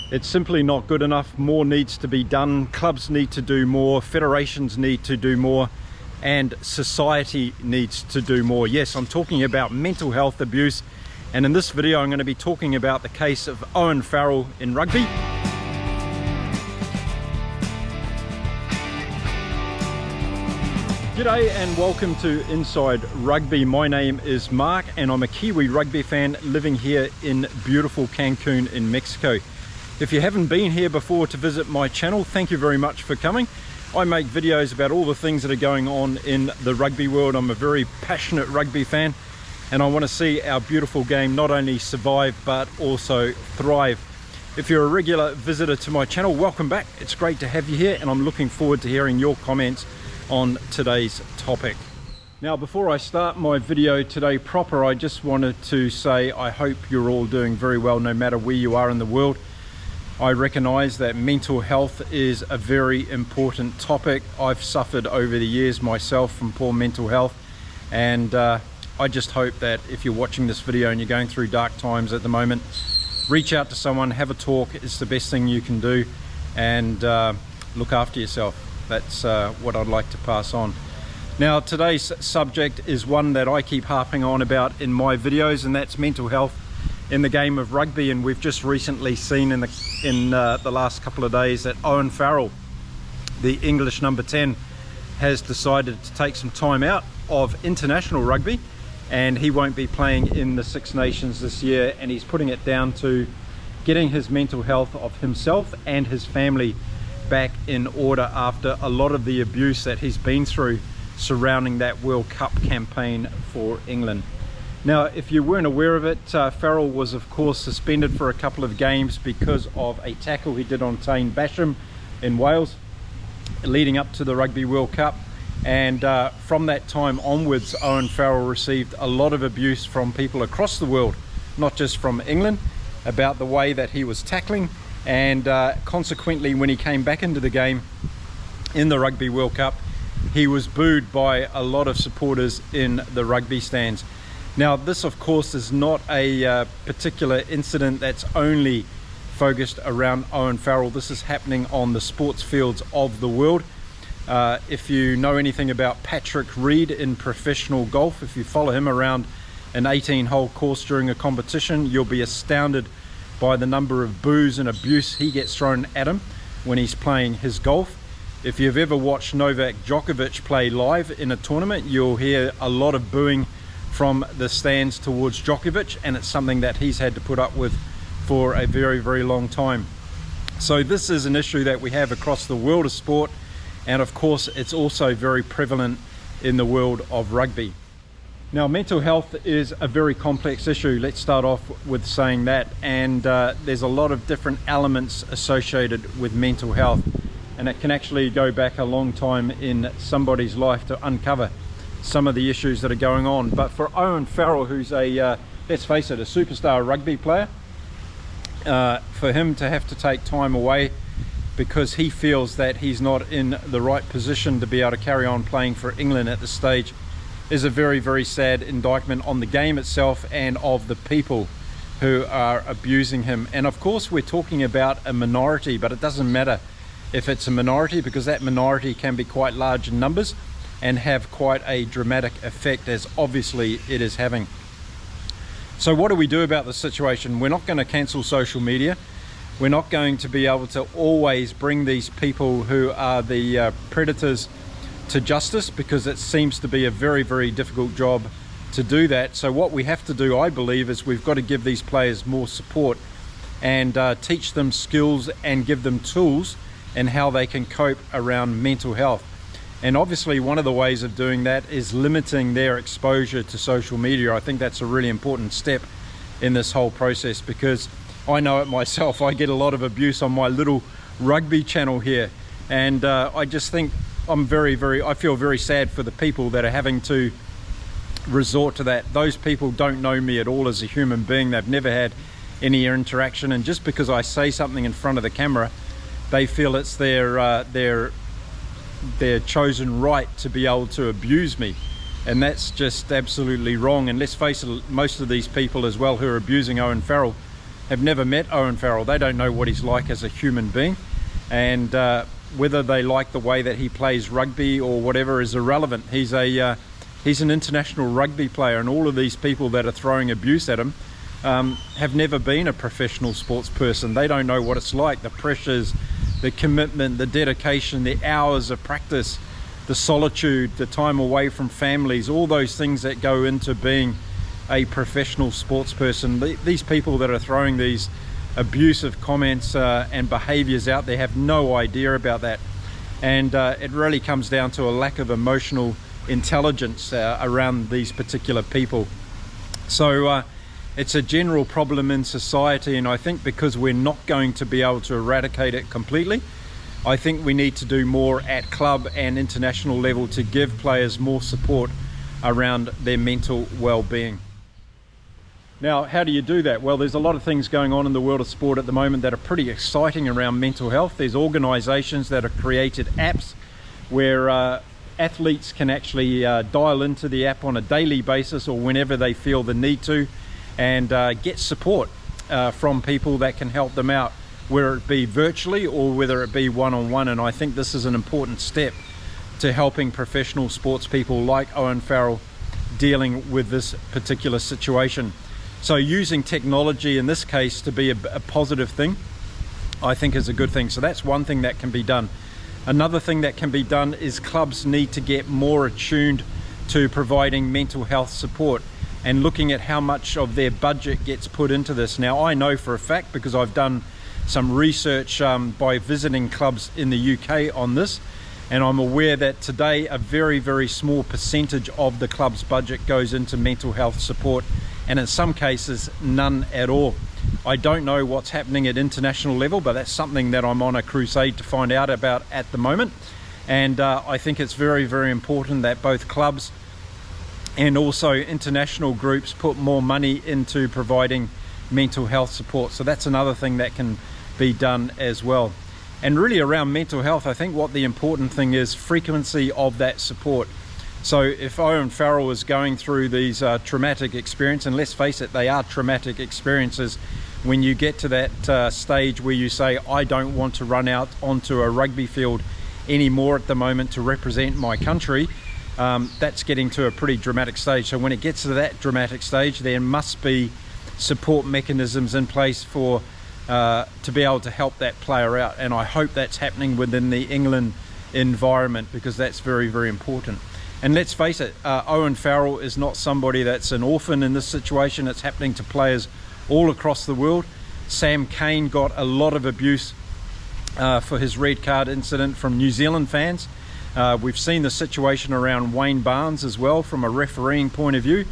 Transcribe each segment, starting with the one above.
It's simply not good enough. More needs to be done. Clubs need to do more, federations need to do more, and society needs to do more. Yes, I'm talking about mental health abuse, and in this video I'm going to be talking about the case of Owen Farrell in rugby. G'day and welcome to Inside Rugby. My name is Mark and I'm a Kiwi rugby fan living here in beautiful Cancun in Mexico. If you haven't been here before to visit my channel, thank you very much for coming. I make videos about all the things that are going on in the rugby world. I'm a very passionate rugby fan and I want to see our beautiful game not only survive but also thrive. If you're a regular visitor to my channel, welcome back. It's great to have you here and I'm looking forward to hearing your comments on today's topic. Now, before I start my video today proper, I just wanted to say I hope you're all doing very well no matter where you are in the world. I recognize that mental health is a very important topic. I've suffered over the years myself from poor mental health, and I just hope that if you're watching this video and you're going through dark times at the moment, reach out to someone, have a talk. It's the best thing you can do, and look after yourself. That's what I'd like to pass on. Now, today's subject is one that I keep harping on about in my videos, and that's mental health in the game of rugby. And we've just recently seen in the last couple of days that Owen Farrell, the English number 10, has decided to take some time out of international rugby, and he won't be playing in the Six Nations this year, and he's putting it down to getting his mental health of himself and his family back in order after a lot of the abuse that he's been through surrounding that World Cup campaign for England. Now, if you weren't aware of it, Farrell was of course suspended for a couple of games because of a tackle he did on Tane Basham in Wales leading up to the Rugby World Cup, and from that time onwards Owen Farrell received a lot of abuse from people across the world, not just from England, about the way that he was tackling. And consequently, when he came back into the game in the Rugby World Cup, he was booed by a lot of supporters in the rugby stands. Now, this of course is not a particular incident that's only focused around Owen Farrell. This is happening on the sports fields of the world. If you know anything about Patrick Reed in professional golf, if you follow him around an 18-hole course during a competition, you'll be astounded by the number of boos and abuse he gets thrown at him when he's playing his golf. If you've ever watched Novak Djokovic play live in a tournament, you'll hear a lot of booing from the stands towards Djokovic, and it's something that he's had to put up with for a very, very long time. So this is an issue that we have across the world of sport, and of course it's also very prevalent in the world of rugby. Now, mental health is a very complex issue. Let's start off with saying that, and there's a lot of different elements associated with mental health, and it can actually go back a long time in somebody's life to uncover some of the issues that are going on. But for Owen Farrell, who's a let's face it, a superstar rugby player, for him to have to take time away because he feels that he's not in the right position to be able to carry on playing for England at this stage is a very, very sad indictment on the game itself and of the people who are abusing him. And of course we're talking about a minority, but it doesn't matter if it's a minority, because that minority can be quite large in numbers and have quite a dramatic effect, as obviously it is having. So what do we do about the situation? We're not going to cancel social media. We're not going to be able to always bring these people who are the predators to justice, because it seems to be a very, very difficult job to do that. So what we have to do, I believe, is we've got to give these players more support and teach them skills and give them tools and how they can cope around mental health. And obviously one of the ways of doing that is limiting their exposure to social media. I think that's a really important step in this whole process, because I know it myself. I get a lot of abuse on my little rugby channel here, and I just think I feel very sad for the people that are having to resort to that. Those people don't know me at all as a human being. They've never had any interaction, and just because I say something in front of the camera, they feel it's their chosen right to be able to abuse me. And that's just absolutely wrong. And let's face it, most of these people as well who are abusing Owen Farrell have never met Owen Farrell. They don't know what he's like as a human being, and whether they like the way that he plays rugby or whatever is irrelevant. He's an international rugby player, and all of these people that are throwing abuse at him have never been a professional sports person. They don't know what it's like, the pressures, the commitment, the dedication, the hours of practice, the solitude, the time away from families, all those things that go into being a professional sports person. These people that are throwing these abusive comments and behaviors out there have no idea about that, and it really comes down to a lack of emotional intelligence around these particular people. So it's a general problem in society, and I think because we're not going to be able to eradicate it completely, I think we need to do more at club and international level to give players more support around their mental well-being. Now, how do you do that? Well, there's a lot of things going on in the world of sport at the moment that are pretty exciting around mental health. There's organisations that have created apps where athletes can actually dial into the app on a daily basis or whenever they feel the need to, and get support from people that can help them out, whether it be virtually or whether it be one-on-one. And I think this is an important step to helping professional sports people like Owen Farrell dealing with this particular situation. So using technology in this case to be a positive thing, I think is a good thing. So that's one thing that can be done. Another thing that can be done is clubs need to get more attuned to providing mental health support and looking at how much of their budget gets put into this. Now, I know for a fact, because I've done some research by visiting clubs in the UK on this, and I'm aware that today a very, very small percentage of the club's budget goes into mental health support, and in some cases none at all. I don't know what's happening at international level, but that's something that I'm on a crusade to find out about at the moment. And I think it's very, very important that both clubs and also international groups put more money into providing mental health support. So that's another thing that can be done as well. And really around mental health, I think what the important thing is frequency of that support. So if Owen Farrell is going through these traumatic experiences, and let's face it, they are traumatic experiences, when you get to that stage where you say, I don't want to run out onto a rugby field anymore at the moment to represent my country, that's getting to a pretty dramatic stage. So when it gets to that dramatic stage, there must be support mechanisms in place for to be able to help that player out. And I hope that's happening within the England environment, because that's very, very important. And let's face it, Owen Farrell is not somebody that's an orphan in this situation. It's happening to players all across the world. Sam Cane got a lot of abuse for his red card incident from New Zealand fans. We've seen the situation around Wayne Barnes as well from a refereeing point of view.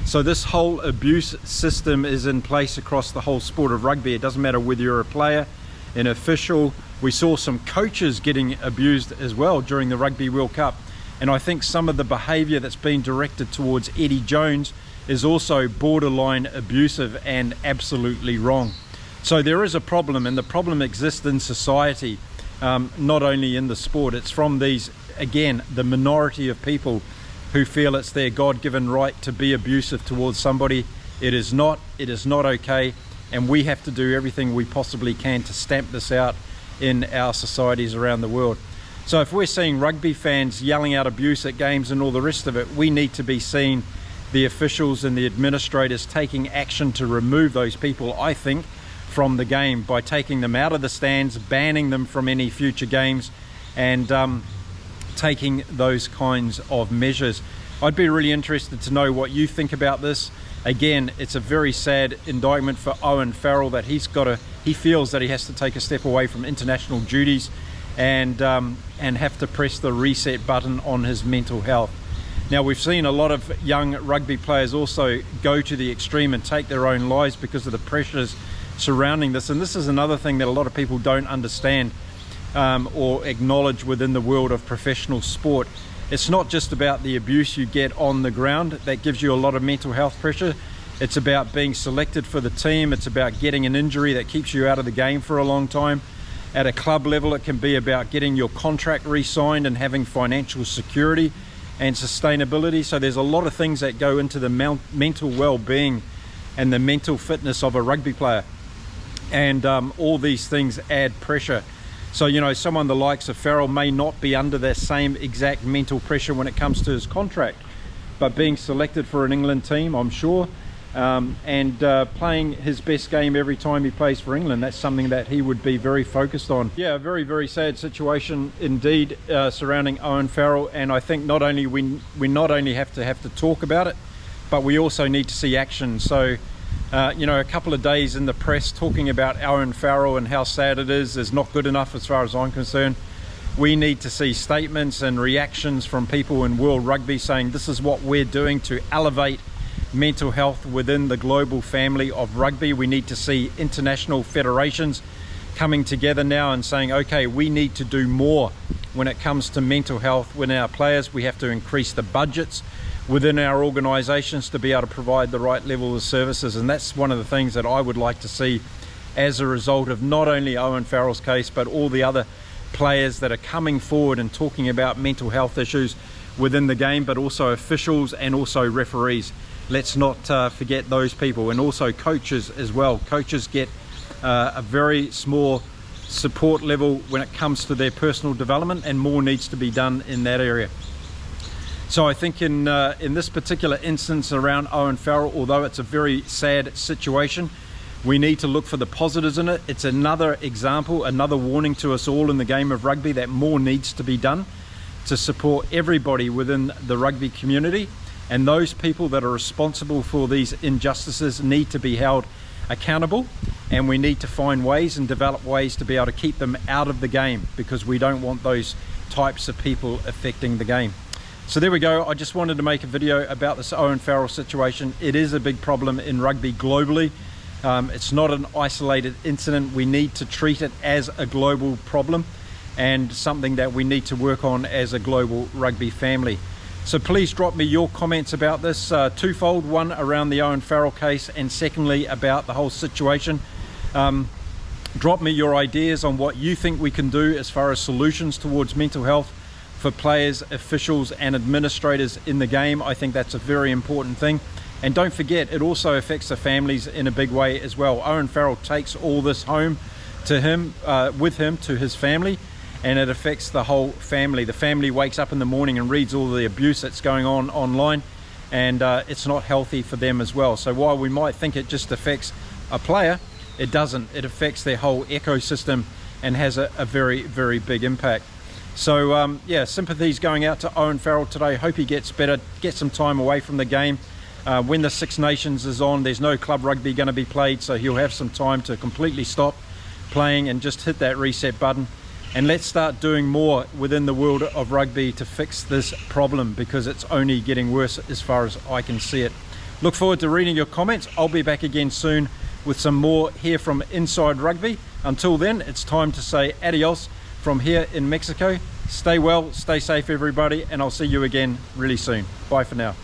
So this whole abuse system is in place across the whole sport of rugby. It doesn't matter whether you're a player, an official. We saw some coaches getting abused as well during the Rugby World Cup. And I think some of the behaviour that's been directed towards Eddie Jones is also borderline abusive and absolutely wrong. So there is a problem, and the problem exists in society, not only in the sport. It's from these, again, the minority of people who feel it's their God-given right to be abusive towards somebody. It is not okay, and we have to do everything we possibly can to stamp this out in our societies around the world. So if we're seeing rugby fans yelling out abuse at games and all the rest of it, we need to be seeing the officials and the administrators taking action to remove those people, I think, from the game by taking them out of the stands, banning them from any future games, and taking those kinds of measures. I'd be really interested to know what you think about this. Again, it's a very sad indictment for Owen Farrell that he feels that he has to take a step away from international duties and have to press the reset button on his mental health. Now, we've seen a lot of young rugby players also go to the extreme and take their own lives because of the pressures surrounding this, and this is another thing that a lot of people don't understand or acknowledge within the world of professional sport. It's not just about the abuse you get on the ground that gives you a lot of mental health pressure. It's about being selected for the team. It's about getting an injury that keeps you out of the game for a long time. At a club level, it can be about getting your contract re-signed and having financial security and sustainability. So there's a lot of things that go into the mental well-being and the mental fitness of a rugby player. and all these things add pressure. So, you know, someone the likes of Farrell may not be under that same exact mental pressure when it comes to his contract, but being selected for an England team, I'm sure, and playing his best game every time he plays for England, that's something that he would be very focused on. Yeah, a very, very sad situation indeed surrounding Owen Farrell, and I think not only we not only have to talk about it, but we also need to see action. So you know, a couple of days in the press talking about Owen Farrell and how sad it is not good enough as far as I'm concerned. We need to see statements and reactions from people in World Rugby saying this is what we're doing to elevate mental health within the global family of rugby. We need to see international federations coming together now and saying, okay, we need to do more when it comes to mental health within our players. We have to increase the budgets within our organisations to be able to provide the right level of services, and that's one of the things that I would like to see as a result of not only Owen Farrell's case, but all the other players that are coming forward and talking about mental health issues within the game, but also officials and also referees. Let's not forget those people, and also coaches as well. Coaches get a very small support level when it comes to their personal development, and more needs to be done in that area. So I think in this particular instance around Owen Farrell, although it's a very sad situation, we need to look for the positives in it. It's another example, another warning to us all in the game of rugby that more needs to be done to support everybody within the rugby community, and those people that are responsible for these injustices need to be held accountable, and we need to find ways and develop ways to be able to keep them out of the game, because we don't want those types of people affecting the game. So there we go. I just wanted to make a video about this Owen Farrell situation. It is a big problem in rugby globally. It's not an isolated incident. We need to treat it as a global problem and something that we need to work on as a global rugby family. So please drop me your comments about this, twofold: one around the Owen Farrell case, and secondly about the whole situation. Drop me your ideas on what you think we can do as far as solutions towards mental health for players, officials and administrators in the game. I think that's a very important thing. And don't forget, it also affects the families in a big way as well. Owen Farrell takes all this home to him, with him to his family, and it affects the whole family. The family wakes up in the morning and reads all the abuse that's going on online, and it's not healthy for them as well. So while we might think it just affects a player, it doesn't. It affects their whole ecosystem and has a very, very big impact. So yeah, sympathies going out to Owen Farrell today. Hope he gets better, get some time away from the game. When the Six Nations is on, there's no club rugby going to be played, so he'll have some time to completely stop playing and just hit that reset button. And let's start doing more within the world of rugby to fix this problem, because it's only getting worse as far as I can see it. Look forward to reading your comments. I'll be back again soon with some more here from Inside Rugby. Until then, it's time to say adios from here in Mexico. Stay well, stay safe everybody, and I'll see you again really soon. Bye for now.